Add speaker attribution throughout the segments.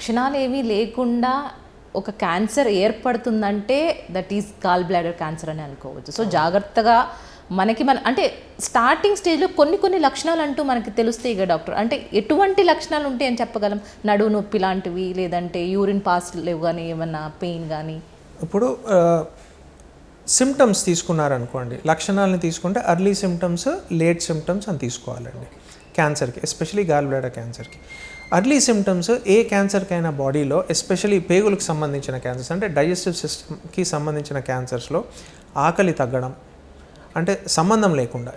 Speaker 1: లక్షణాలు ఏమీ లేకుండా ఒక క్యాన్సర్ ఏర్పడుతుందంటే that is gall bladder cancer అని అనుకోవచ్చు. సో జాగ్రత్తగా అంటే స్టార్టింగ్ స్టేజ్లో కొన్ని లక్షణాలు అంటూ మనకి తెలుస్తాయి కదా డాక్టర్. అంటే ఎటువంటి లక్షణాలు ఉంటాయి అని చెప్పగలం? నడువు నొప్పి లాంటివి, లేదంటే యూరిన్ పాస్ లేవు కానీ ఏమన్నా పెయిన్ కానీ?
Speaker 2: ఇప్పుడు సిమ్టమ్స్ తీసుకున్నారనుకోండి, లక్షణాలను తీసుకుంటే అర్లీ సిమ్టమ్స్, లేట్ సిమ్టమ్స్ అని తీసుకోవాలండి క్యాన్సర్కి, ఎస్పెషలీ గాల్ బ్లాడర్ క్యాన్సర్కి. అర్లీ సిమ్టమ్స్ ఏ క్యాన్సర్కైనా బాడీలో, ఎస్పెషలీ పేగులకు సంబంధించిన క్యాన్సర్స్ అంటే డైజెస్టివ్ సిస్టమ్కి సంబంధించిన క్యాన్సర్స్లో ఆకలి తగ్గడం, అంటే సంబంధం లేకుండా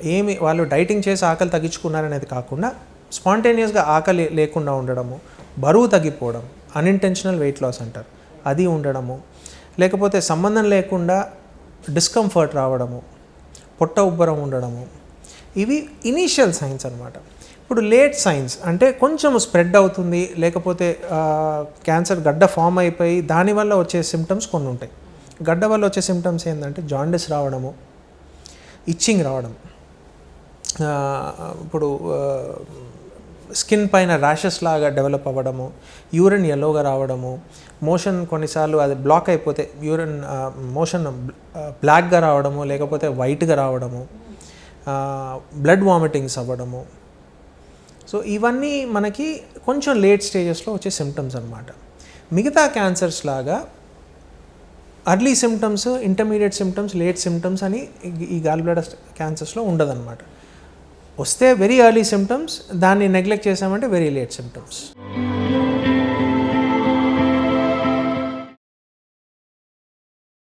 Speaker 2: వాళ్ళు డైటింగ్ చేసి ఆకలి తగ్గించుకున్నారనేది కాకుండా స్పాంటేనియస్గా ఆకలి లేకుండా ఉండడము, బరువు తగ్గిపోవడం, అన్ఇంటెన్షనల్ వెయిట్ లాస్ అంటారు, అది ఉండడము, లేకపోతే సంబంధం లేకుండా డిస్కంఫర్ట్ రావడము, పొట్ట ఉబ్బరం ఉండడము, ఇవి ఇనీషియల్ సైన్స్ అనమాట. ఇప్పుడు లేట్ సైన్స్ అంటే కొంచెం స్ప్రెడ్ అవుతుంది, లేకపోతే క్యాన్సర్ గడ్డ ఫామ్ అయిపోయి దానివల్ల వచ్చే సిమ్టమ్స్ కొన్ని ఉంటాయి. గడ్డ వల్ల వచ్చే సిమ్టమ్స్ ఏంటంటే జాండిస్ రావడము, ఇచ్చింగ్ రావడం, ఇప్పుడు స్కిన్ పైన ర్యాషెస్ లాగా డెవలప్ అవ్వడము, యూరిన్ ఎల్లోగా రావడము, మోషన్ కొన్నిసార్లు అది బ్లాక్ అయిపోతే యూరిన్ మోషన్ బ్లాక్గా రావడము, లేకపోతే వైట్గా రావడము, బ్లడ్ వామిటింగ్స్ అవ్వడము. సో ఇవన్నీ మనకి కొంచెం లేట్ స్టేజెస్లో వచ్చే సిమ్టమ్స్ అనమాట. మిగతా క్యాన్సర్స్ లాగా early symptoms, intermediate symptoms, late symptoms అని ఈ గాల్ బ్లాడర్ క్యాన్సర్స్లో ఉండదన్నమాట. వస్తే వెరీ ఎర్లీ సిమ్టమ్స్, దాన్ని నెగ్లెక్ట్ చేసామంటే వెరీ లేట్ సిమ్టమ్స్.